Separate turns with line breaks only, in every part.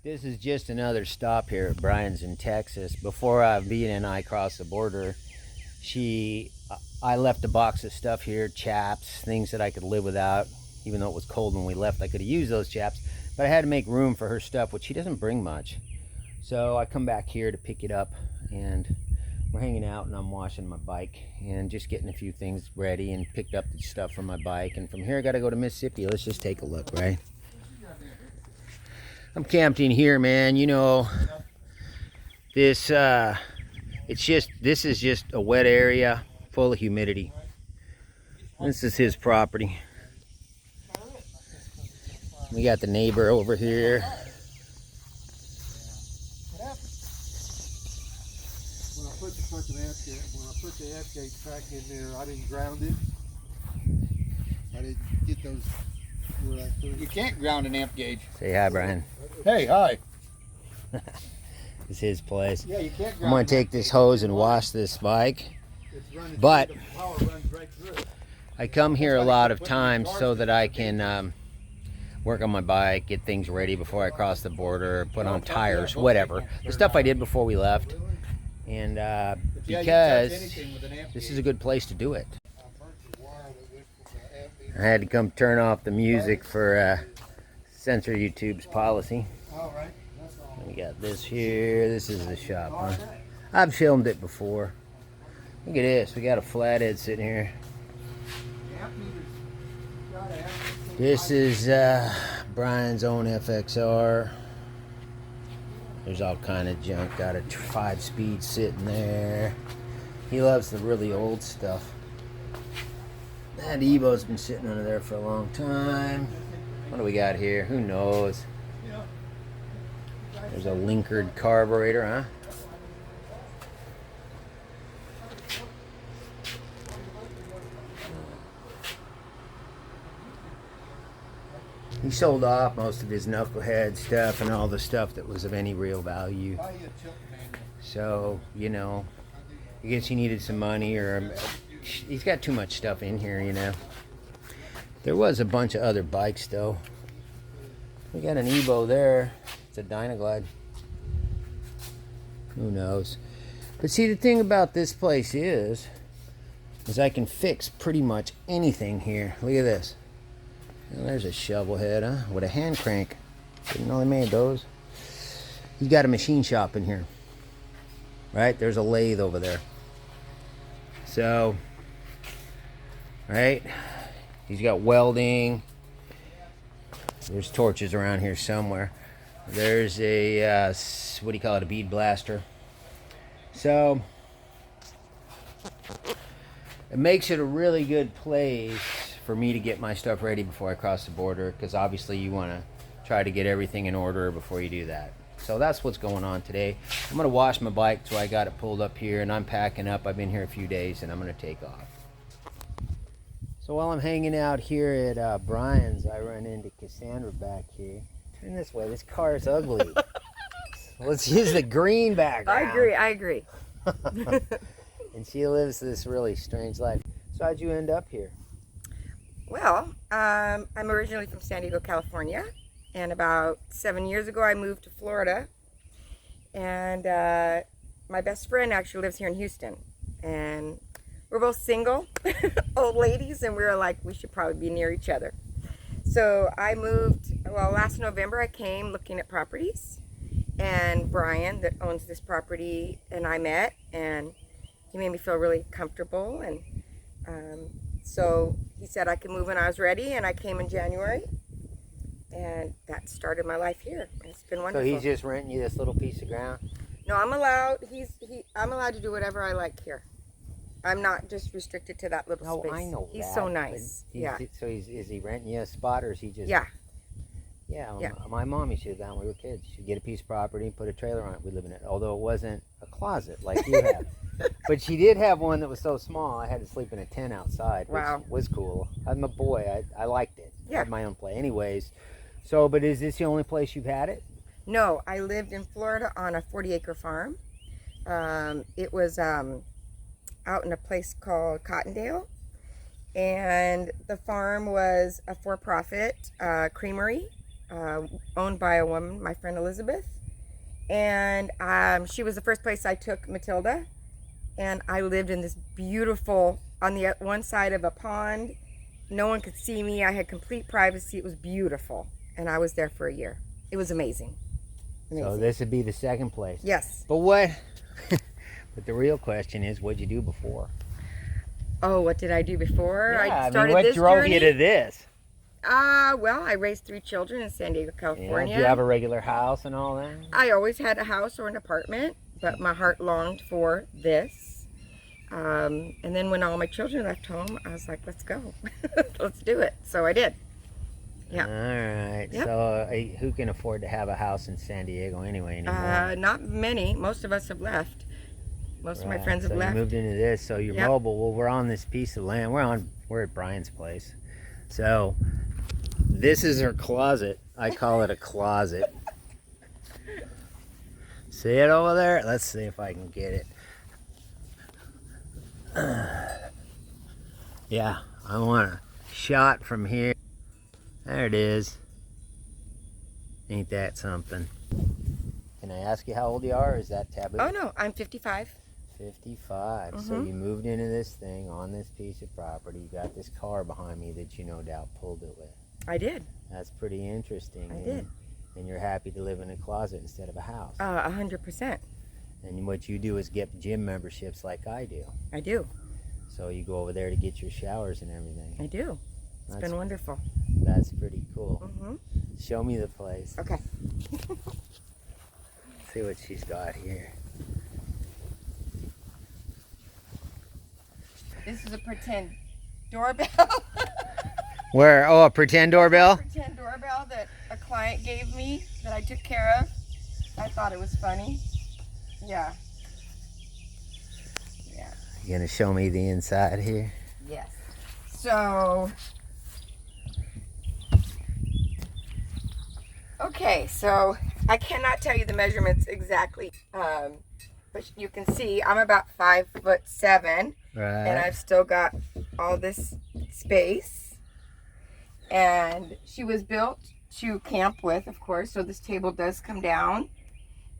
This is just another stop here at Brian's in Texas. Before Vina and I crossed the border, I left a box of stuff here, chaps, things that I could live without. Even though it was cold when we left, I could have used those chaps, but I had to make room for her stuff, which she doesn't bring much. So I come back here to pick it up, and we're hanging out, and I'm washing my bike and just getting a few things ready, and picked up the stuff from my bike. And from here I got to go to Mississippi. Let's just take a look, right? I'm camped in here, man. You know, this is just a wet area full of humidity. This is his property. We got the neighbor over here.
When I put the F-gate track in there, I didn't ground it. I didn't get those where I put it.
You can't ground an amp gauge.
Say hi, Brian.
Hey, hi.
This is his place.
Yeah, you can't ground.
I'm gonna take this hose and wash this bike. But I come here a lot of times so that I can work on my bike, get things ready before I cross the border, put on tires, whatever. The stuff I did before we left. And because this is a good place to do it. I had to come turn off the music for censor YouTube's policy. We got this here. This is the shop, huh? I've filmed it before. Look at this. We got a flathead sitting here. This is Brian's own FXR. There's all kind of junk. Got a 5-speed sitting there. He loves the really old stuff. That Evo's been sitting under there for a long time. What do we got here? Who knows? There's a linkered carburetor, huh? He sold off most of his knucklehead stuff and all the stuff that was of any real value. So, you know, I guess he needed some money, or he's got too much stuff in here, you know. There was a bunch of other bikes, though. We got an Evo there. It's a Dynaglide. Who knows? But see, the thing about this place is I can fix pretty much anything here. Look at this. Well, there's a shovel head, huh? With a hand crank. Didn't know they made those. He's got a machine shop in here. Right? There's a lathe over there. So, right? He's got welding. There's torches around here somewhere. There's a, what do you call it? A bead blaster. So, it makes it a really good place for me to get my stuff ready before I cross the border, because obviously you want to try to get everything in order before you do that. So that's what's going on today. I'm going to wash my bike, so I got it pulled up here, and I'm packing up. I've been here a few days, and I'm going to take off. So while I'm hanging out here at Brian's, I run into Cassandra back here. Turn this way. This car is ugly. Let's use the green background.
I agree.
And she lives this really strange life. So how'd you end up here?
Well, I'm originally from San Diego, California, and about 7 years ago I moved to Florida, and my best friend actually lives here in Houston, and we're both single old ladies, and we were like, we should probably be near each other. So I moved, well, last November I came looking at properties, and Brian that owns this property and I met, and he made me feel really comfortable, and so he said I could move when I was ready, and I came in January, and that started my life here. It's been wonderful.
So he's just renting you this little piece of ground?
No, I'm allowed. I'm allowed to do whatever I like here. I'm not just restricted to that little space.
I know
he's
that,
so nice. Yeah.
So is he renting you a spot, or is he just?
Yeah.
Yeah. My mom used to do that when we were kids. She'd get a piece of property, put a trailer on it, we'd live in it. Although it wasn't a closet like you have. But she did have one that was so small I had to sleep in a tent outside, which was cool. I'm a boy. I liked it.
Yeah.
I had my own play. Anyways, so, but is this the only place you've had it?
No, I lived in Florida on a 40-acre farm. It was out in a place called Cottondale, and the farm was a for-profit creamery, owned by a woman, my friend Elizabeth. And she was the first place I took Matilda. And I lived in this beautiful, on the one side of a pond. No one could see me. I had complete privacy. It was beautiful. And I was there for a year. It was amazing.
So this would be the second place.
Yes.
But what? But the real question is, what'd you do before?
Oh, what did I do before
Yeah,
I started
what
this
drove
journey?
you to this?
Well, I raised 3 children in San Diego,
Yeah,
California.
do you have a regular house and all that?
I always had a house or an apartment, but my heart longed for this. And then when all my children left home, I was like, let's go. Let's do it. So I did. Yeah.
All right.
Yep.
So who can afford to have a house in San Diego anyway anymore?
Not many. Most of us have left. Most of my friends have
so
left.
You moved into this, so you're
Yep.
mobile. Well, we're on this piece of land. We're at Brian's place. So this is her closet. I call it a closet. See it over there? Let's see if I can get it. Yeah, I want a shot from here. There it is. Ain't that something? Can I ask you how old you are, or is that taboo?
Oh, no. I'm 55.
55. So you moved into this thing on this piece of property. You got this car behind me that you no doubt pulled it with.
I did.
That's pretty interesting.
I did.
And you're happy to live in a closet instead of a house.
100%.
And what you do is get gym memberships like I do.
I do.
So you go over there to get your showers and everything.
I do. It's been wonderful.
That's pretty cool.
Mm-hmm.
Show me the place.
Okay.
See what she's got here.
This is a pretend doorbell.
Where? Oh, a pretend doorbell?
Pretend doorbell that a client gave me that I took care of. I thought it was funny. Yeah. Yeah.
You gonna show me the inside here?
Yes. So. Okay, so I cannot tell you the measurements exactly, but you can see I'm about 5'7",
Right.
and I've still got all this space. And she was built to camp with, of course, so this table does come down,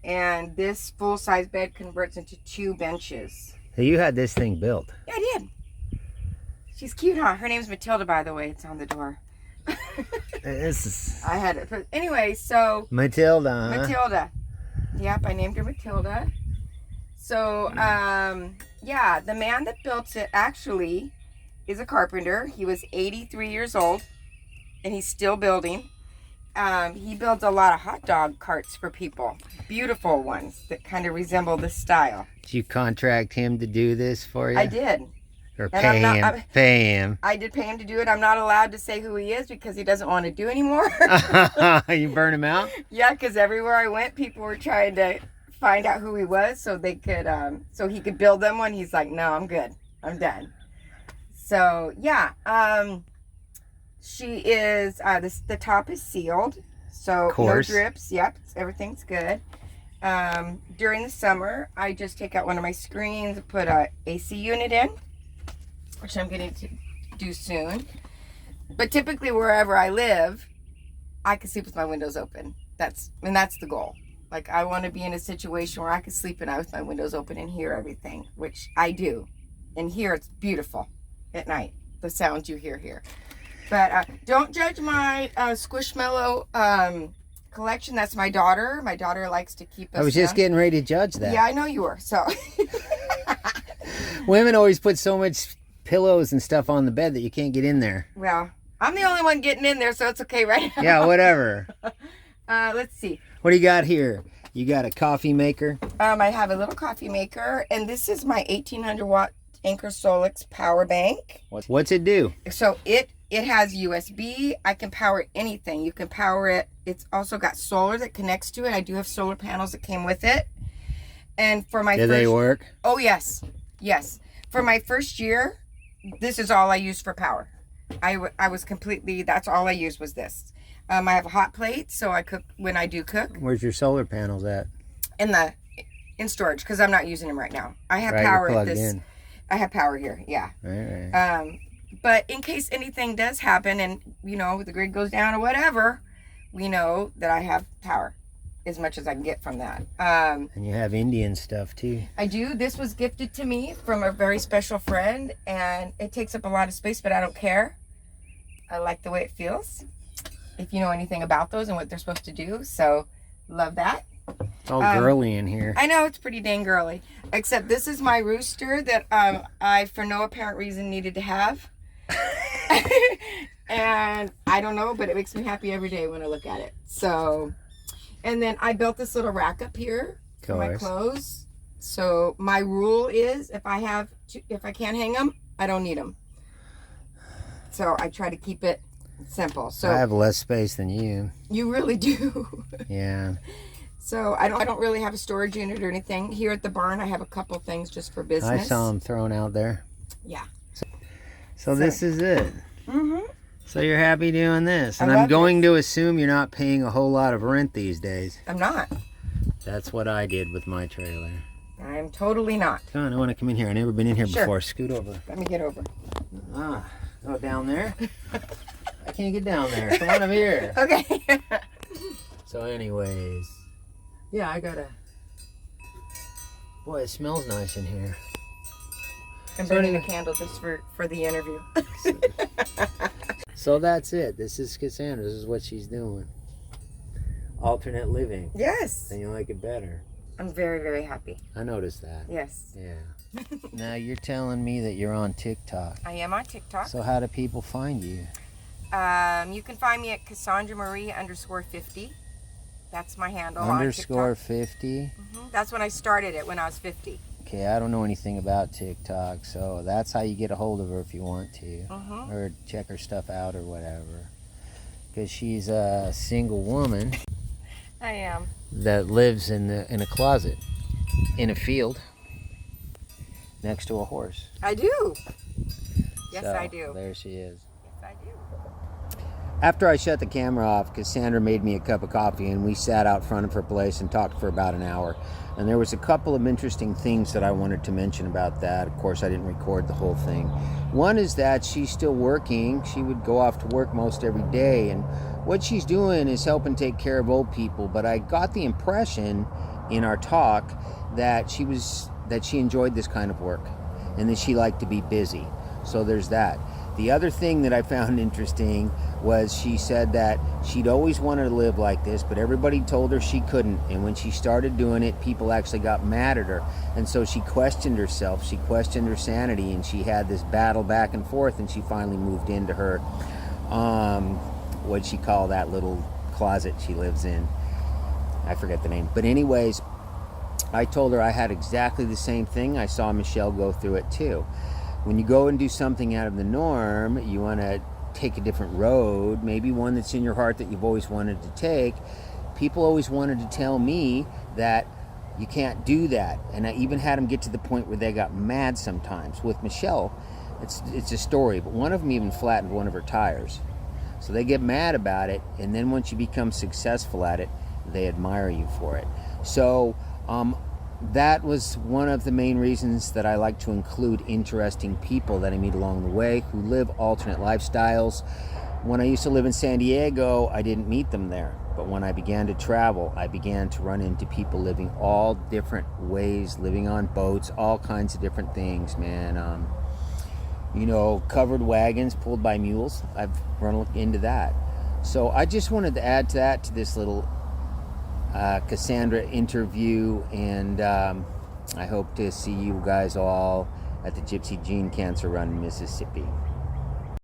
and this full-size bed converts into 2 benches.
So you had this thing built.
Yeah, I did. She's cute, huh? Her name's Matilda, by the way. It's on the door.
This is
I had it. But anyway, so
Matilda. Huh?
Matilda. Yep, I named her Matilda. So, yeah, the man that built it actually is a carpenter. He was 83 years old, and he's still building. He builds a lot of hot dog carts for people. Beautiful ones that kind of resemble this style.
Did you contract him to do this for you?
I did.
Or
And
pay him.
I did pay him to do it. I'm not allowed to say who he is because he doesn't want to do anymore.
You burn him out?
Yeah, because everywhere I went, people were trying to find out who he was so they could, so he could build them one. He's like, no, I'm good. I'm done. So yeah, she is. The top is sealed, so no drips. Yep, everything's good. During the summer, I just take out one of my screens, put a AC unit in, which I'm going to do soon. But typically, wherever I live, I can sleep with my windows open. That's the goal. Like, I want to be in a situation where I can sleep at night with my windows open and hear everything, which I do. And here it's beautiful at night, the sounds you hear here. But don't judge my Squishmallow collection. That's my daughter. My daughter likes to keep us
I was just getting ready to judge that.
Yeah, I know you were. So
Women always put so much pillows and stuff on the bed that you can't get in there.
Well, I'm the only one getting in there, so it's okay right now.
Yeah, whatever.
Let's see.
What do you got here? You got a coffee maker?
I have a little coffee maker, and this is my 1800 watt Anchor Solix power bank.
What's it do?
So it has USB. I can power anything. You can power it. It's also got solar that connects to it. I do have solar panels that came with it. And for my
Do they work?
Oh, yes. Yes. For my first year, this is all I used for power. I was completely, that's all I used was this. I have a hot plate, so I cook when I do cook.
Where's your solar panels at?
In storage, because I'm not using them right now. I have
Right,
power
you're
at
plugged
this.
in.
I have power here, yeah.
Right.
But in case anything does happen and, the grid goes down or whatever, we know that I have power, as much as I can get from that.
And you have Indian stuff too.
I do. This was gifted to me from a very special friend, and it takes up a lot of space, but I don't care. I like the way it feels, if you know anything about those and what they're supposed to do. So, love that.
It's all girly in here.
I know, it's pretty dang girly. Except this is my rooster that I, for no apparent reason, needed to have. And I don't know, but it makes me happy every day when I look at it. So, and then I built this little rack up here for my clothes. So my rule is, if I can't hang them, I don't need them. So I try to keep it simple. So
I have less space than you.
You really do.
Yeah.
So I don't really have a storage unit or anything. Here at the barn, I have a couple things just for business.
I saw them thrown out there.
Yeah.
So this is it.
Mm-hmm.
So you're happy doing this. And
I
I'm
love
going to assume you're not paying a whole lot of rent these days.
I'm not.
That's what I did with my trailer.
I'm totally not.
Come on, I want to come in here. I've never been in here
Sure.
before. Scoot over.
Let me get over.
Go down there. I can't get down there. Come on up here.
Okay.
So anyways. Yeah, I gotta... Boy, it smells nice in here.
I'm burning a candle just for the interview.
So that's it. This is Cassandra. This is what she's doing. Alternate living.
Yes.
And you like it better.
I'm very, very happy.
I noticed that.
Yes.
Yeah. Now you're telling me that you're on TikTok.
I am on TikTok.
So how do people find you?
You can find me at Cassandra Marie _50. That's my handle on
_50?
TikTok. That's when I started it, when I was 50.
Okay, I don't know anything about TikTok, so that's how you get a hold of her if you want to. Or check her stuff out or whatever. Because she's a single woman.
I am.
That lives in a closet, in a field, next to a horse.
I do. Yes,
So,
I do.
There she is.
Yes, I do.
After I shut the camera off, Cassandra made me a cup of coffee and we sat out front of her place and talked for about an hour. And there was a couple of interesting things that I wanted to mention about that. Of course, I didn't record the whole thing. One is that she's still working. She would go off to work most every day. And what she's doing is helping take care of old people. But I got the impression in our talk that she enjoyed this kind of work and that she liked to be busy. So there's that. The other thing that I found interesting was she said that she'd always wanted to live like this, but everybody told her she couldn't. And when she started doing it, people actually got mad at her. And so she questioned herself, she questioned her sanity, and she had this battle back and forth, and she finally moved into her, what'd she call that little closet she lives in? I forget the name. But anyways, I told her I had exactly the same thing. I saw Michelle go through it too. When you go and do something out of the norm, you want to take a different road, maybe one that's in your heart that you've always wanted to take. People always wanted to tell me that you can't do that. And I even had them get to the point where they got mad sometimes. With Michelle, it's a story, but one of them even flattened one of her tires. So they get mad about it, and then once you become successful at it, they admire you for it. So, that was one of the main reasons that I like to include interesting people that I meet along the way who live alternate lifestyles. When I used to live in San Diego, I didn't meet them there. But when I began to travel, I began to run into people living all different ways, living on boats, all kinds of different things, man. Covered wagons pulled by mules. I've run into that. So I just wanted to add to that, to this little Cassandra interview, and I hope to see you guys all at the Gypsy Gene Cancer Run in Mississippi.